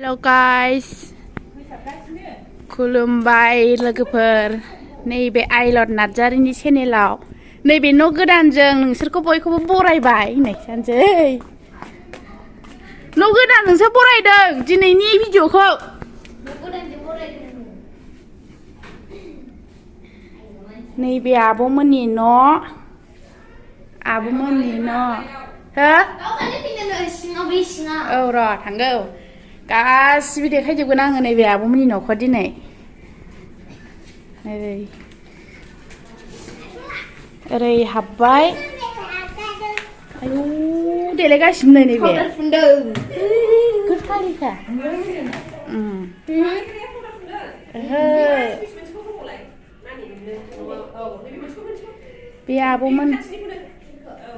Hello guys, खुलुमबाय लोगोफोर नैबे आइलड नार्जारिनि चेनेलाव नैबे न' गोदानजों नोंसोरखौ बयखौबो बरायबाय होननाय सानसै न' गोदान नोंसोर बरायदों दिनैनि भिडिअखौ नैबे आब'मोननि न' हो औ र' थांगौ गासिबो देखायजोबगोन आङो नैबे आब'मोननि न'खौ दिनै ओरै हाबबाय आयौ देलायगासिनो नैबे गोथारिखा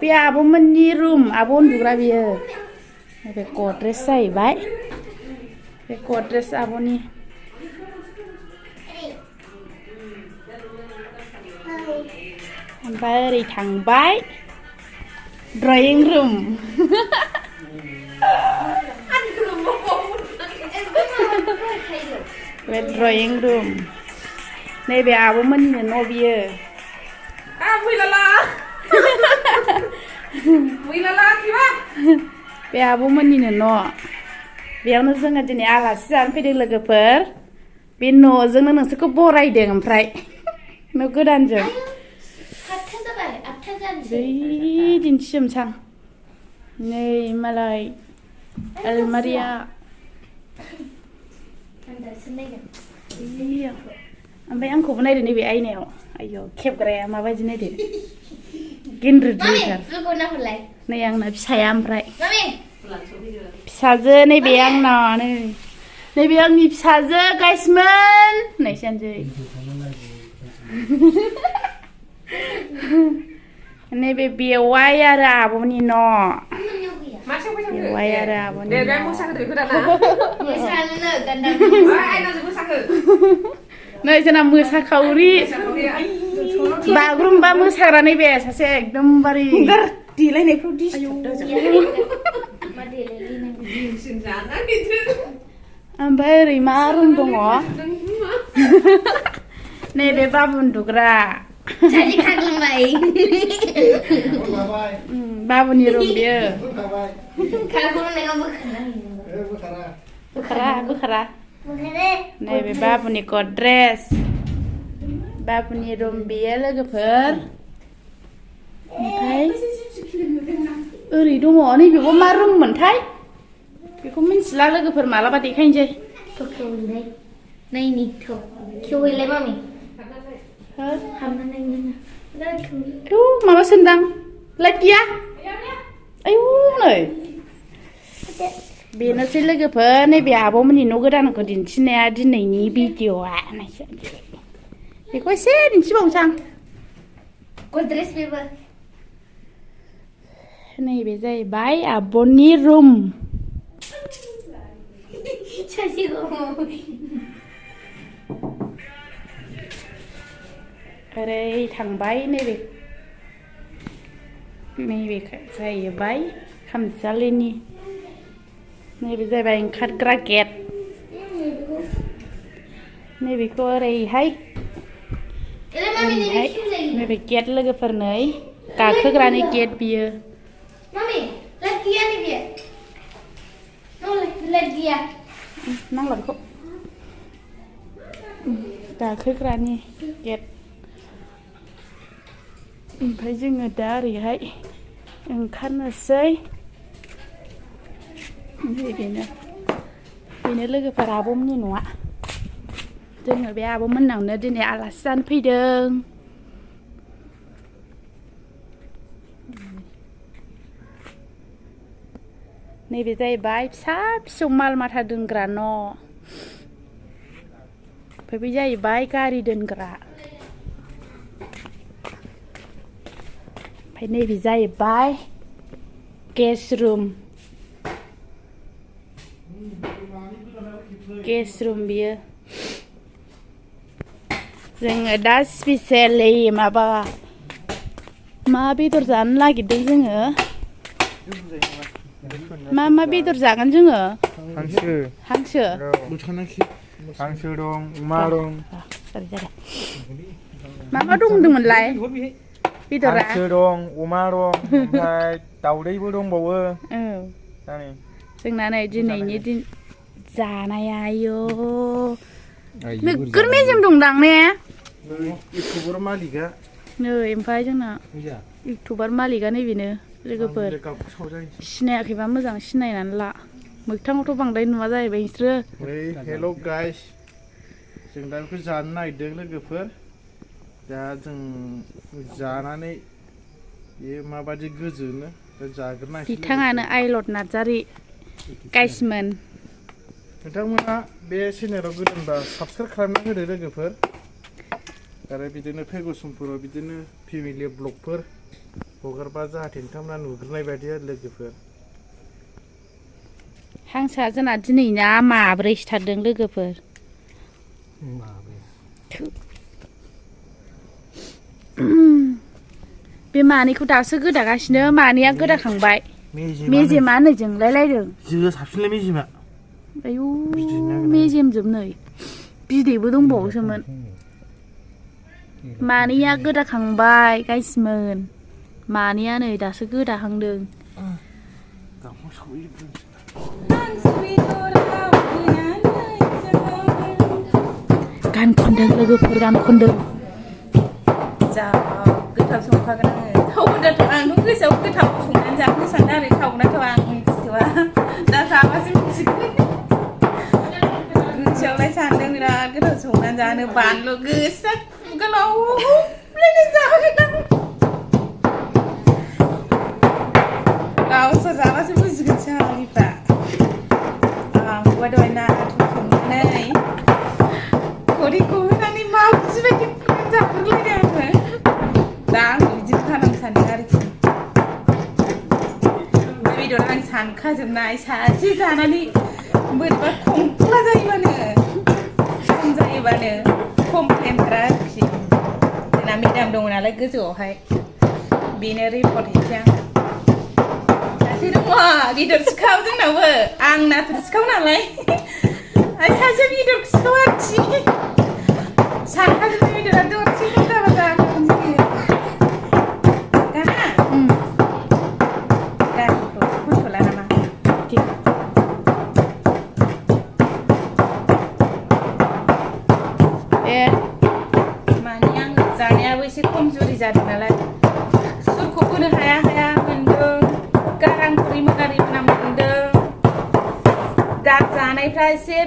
बे आब'मोननि रुम आब' उन्दुग्रा बियो बे गद्रेज जाहैबाय बे गद्रेज आब'नि ओमफ्राय ओरै थांबाय ड्रयिं रुम बे ड्रयिं रुम नैबे आब'मोननिनो न' बियो बे आब'मोननिनो न' बेयावनो जोङो दिनै आलासि जानो फैदों लोगोफोर बे न'जोंनो नोंसोरखौ बरायदों ओमफ्राय न' गोदानजों बै दिन्थिजोबसां नै मालाय अलमारिया ओमफ्राय आंखौबो नायदो नैबे आयनायाव आयौ खेबग्राया माबायदि नायदो गिन्द्रिद्रिथार नै आंना फिसाया ओमफ्राय फिसाजो नैबे आंना नैबे आंनि फिसाजो गाइसमोन होननायसै नैबे बेवाइ आरो आब'नि न' बेवाइ आरो आब'नि नै जोंना मोसाखावरि बागुरुम्बा मोसाग्रा नैबे सासे एकदमबारे देलायनायफ्राव ओमफ्राय ओरै मा रुम दङ नैबे बाबु उन्दुग्रा बाबुनि रुम बियो बोखारा नैबे बाबुनि गद्रेज बाबुनि रुम बियो लोगोफोर ओमफ्राय ओरै दङ नैबेबो मा रुम मोनथाय बेखौ मिन्थिला लोगोफोर मालाबा देखायनोसै माबा सोंदां लाइट गैया आयौ नै बेनोसै लोगोफोर नैबे आब'मोननि न' गोदानखौ दिन्थिनाया दिनैनि भिडिअ'आ बेखौ एसे दिन्थिबावनोसां नैबे जाहैबाय आब'नि रुम ओरै थांबाय नैबे जाहैबाय खामसालिनि नैबे जाहैबाय ओंखारग्रा गेट नैबेखौ ओरैहाय नैबे गेट लोगोफोर नै गाखोग्रानि गेट बियो नांला बेखौ गाखोग्रानि गेट ओमफ्राय जोङो दा ओरैहाय ओंखारनोसै बेनो लोगोफोर आब'मोननि न'आ जोङो बे आब'मोननावनो दिनै आलासि जानो फैदों नैबे जाहैबाय फिसा फिसौ माल माथा दोनग्रा न' ओमफ्राय बे जाहैबाय गारि दोनग्रा ओमफ्राय नैबे जाहैबाय गेस रुम बियो जोङो दा स्पेसियेलि मा बेदर जानो नागिरदों जोङो मा बेदर जागोन जोङो हांसो हांसो दं अमा दं मा दं होनदोंमोनलाय बेदरा हांसो दं अमा दं ओमफ्राय दाउदैबो दंबावो जोंना नै दिनैनि दिन जानाया आयौ नोगोर मेजेम दंदां ने इउटुबार मालिका नै ओमफ्राय जोंना इउटुबार मालिका नैबेनो लोगोफोर सिनायाखैबा मोजां सिनायनानै ला मोगथाङावथ' बांद्राय नुवा जाहैबाय नोंसोरो हेल' गाइस जों दा बेखौ जानो नागिरदों लोगोफोर दा जों जानानै बेयो माबायदि गोजोनो जाग्रोनायसै बिथाङानो आइलड नार्जारी गाइसमोन नोंथांमोना बे चेनेलाव गोदानबा साबस्क्राइब खालामना होदो लोगोफोर आरो बिदिनो फैगौ समफोराव बिदिनो फेमिलि ब्लगफोर हगारबा जाहाथे नोंथांमोना नुग्रोनाय बायदि आरो लोगोफोर हांसोआ जोंना दिनैना माब्रै सिथारदों लोगोफोर बे मानैखौ दासो गोदागासिनो मानैया गोदाखांबाय मेजेमा नै जोंलायलायदों जोंहा साबसिनलाय मेजेमा आयौ मेजेमजोब नै बिदैबो दंबावोसोमोन मानैया गोदाखांबाय गाइसमोन मानैया नै दासो गोदाहांदों गान खनदों लोगोफोर गान खनदों जा गोथाव संखागोन आङो थाव गोदाथ' आंथ' गोसोआव गोथाव संनानै जानो सानदों आरो थावना थावा आं मिथिथ'वा दा जाबासो मिथिगोन गोसोआवलाय सानदों बिराद गोथाव संनानै जानो बानलु गोसा खुगालाव जागोन गावसोर जाबासो बुजिगोन साहालिफ्रा आंबो दहाय नाथुर संनानै खरिखौ होनानै मावजि बायदि जाग्रोलायदों आङो दा आंबो बिदिनो खालामनो सानदों आरोखि बेदर आं सानखाजोबनाय सासे जानानै बोरैबा खंख्ला जायोबानो खम जायोबानो कमप्लेनफ्रा आरोखि जोंना मेदाम दङ नालाय गोजौआवहाय बेनो रिपर्ट हैसै आं सासे दङ बेदर सिखाव जोंनावबो आं नाथुर सिखाव नालाय सासे बेदर सिखाव आरोखि सानखाजोबनाय बेदरा दरसे जाबा जागोन जोङो गारिखौ खनथ'ला नामा माने आङो जानायाबो एसे खमजुरि जादों नालाय सुरखौ होनो हाया मोनदों गारांखरि मोनारि मोनदों दा जानायफ्रा एसे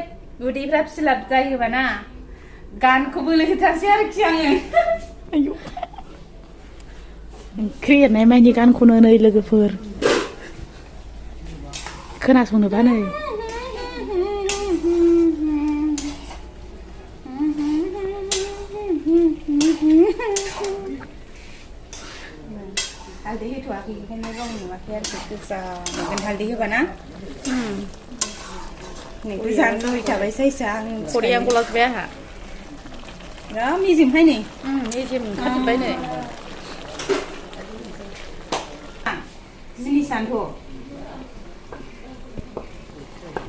उदैफ्रा फिलाप जायोबा ना गानखौ बोलो होथारसै आरोखि आङो ओंख्रि एरनाय माइनि गान खनो नै लोगोफोर खोनासंनोबा नै हालदै होथ'वाखै ओंखायनो रं नुवाखै आरोखि गोजा नुगोन हालदै होबा ना नोंथ' जानो लुबैखाबाय साइसआ आं खरिया गलाजोब्बाय आंहा मेजेमहाय नै मेजेम ओंखारजोब्बाय नै जिनिसानोथ'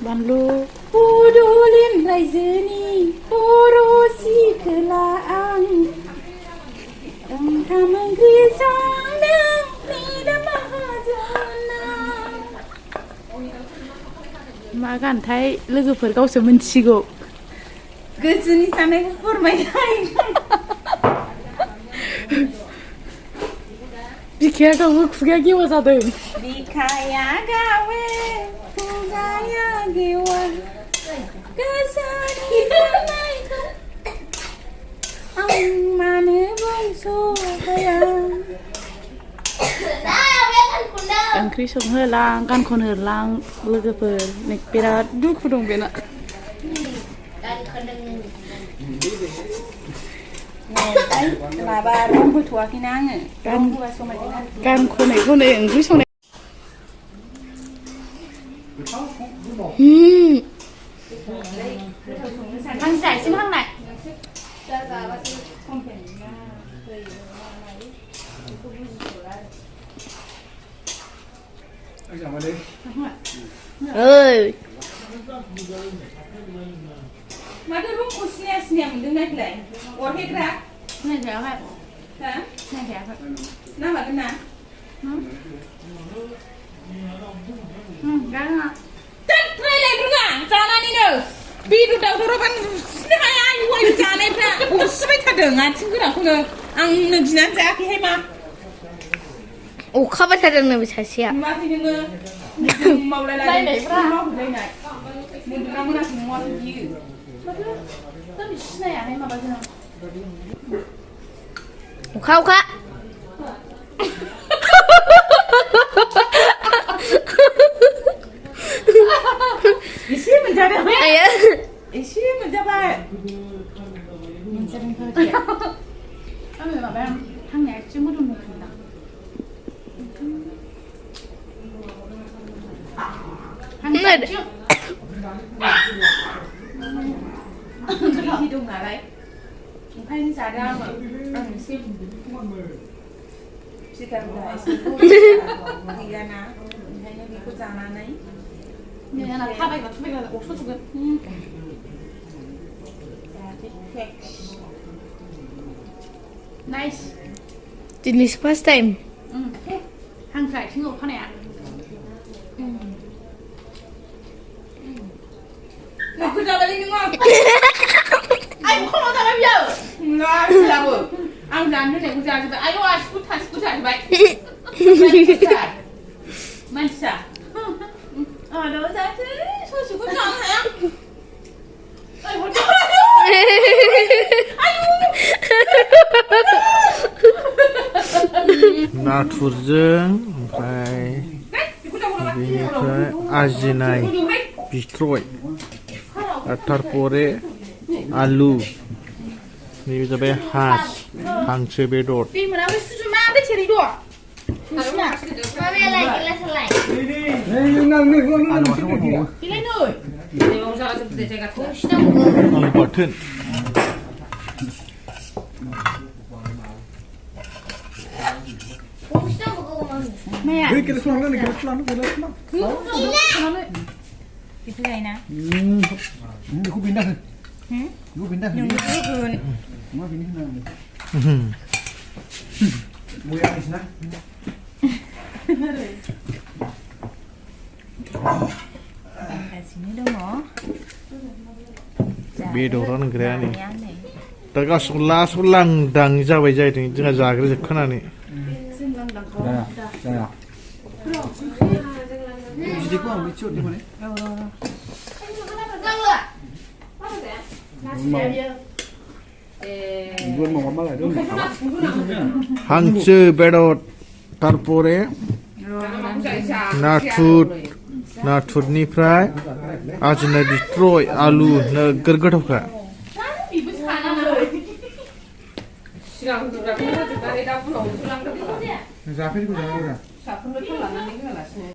बानलु बड'लेण्ड रायजोनि बर' सिखोला आं ओंखाम ओंख्रि संदों मेदाम माहाजोना मा गानथाय लोगोफोर गावसो मिथिगौ गोजोननि साननायखौ फोरमायनाय बिखाया गावो खुगाया गेवा जादों बिखाया गावो खुगाया गेवा गोसोनि साननायखौ आं मानो बुंस'हाया ओंख्रि संहोलां गान खनहोलां लोगोफोर बिराद दुखु दं बेना माबा रं होथ'वाखैना आङो रं होबा समायगोन गान खनै खनै ओंख्रि संनाय आं जायसिम हांनाय माथो रुमखौ सिनाया मोनदों नायलाय अरहेग्रा सिनायखायाखै हा सिनायखायाखै नामागोन ना गाङा रायलाय रोङा जानानैनो बेदर दावदराबा नुसिनो हाया आयु आयु जानायफ्रा अरसिबाय थादों आथिं गोराखौनो आंनो गिनानै जायाखैहाय मा अखाबाय थादोंनो बे सासेया नुवाखै नोङो मावलायलायनायफ्रा मावहैलायनाय मोनदोंना मोनाखै नङाखै बियो माथो सिनायाहाय माबाजों अखा एसे मोनजादों आयो एसे मोनजाबाय आङो माबाया हांनाया एसे मोदोम मोनफिनदा दै दं नालाय ओंखायनो जादों आं एसे सिगांग्रा एसे गैयाना ओंखायनो बेखौ जानानै आंना थाबायग्रा अरस'जोबगोन नाइस दिनैसो फार्स्ट टाइम हांसो आथिं अरखानाया नोगोर जाबायलै नोङो आयु खमाव जाबाय बियो लाबो आं जानो होनायखौ जाजोब्बाय आयु आसिखौ थासिखौ जाजोब्बाय मानसिया आरो जासै ससेखौ जानो हाया नाथुरजों ओमफ्राय बेनिफ्राय आजिनाय बिथ्रय तारपरे आलु नैबे जाबाय हांसो बेदर दै मोनाबो सुजुमा दै सेरै दं माबायालाय गिलासालाय बिलाय नै आलु बाथोन माया बेखौ जायोना बेखौ बिन्दा हो बेखौ बिन्दा हो होगोन मा बिनि होनांगौ बया नोंसिना गासिनो दङ बेदरानो गैया नै दा गासिबो लास्टआव लांदां जाबाय जाहैदों जोंहा जाग्रोजोबखानानै जाया बिदिखौ आं मिथियो माने हांसो बेदर तारपरे नाथुरनिफ्राय आजिनाय बिथ्रय आलु नोगोर गोथावखा जाफेरखौ जानांगौ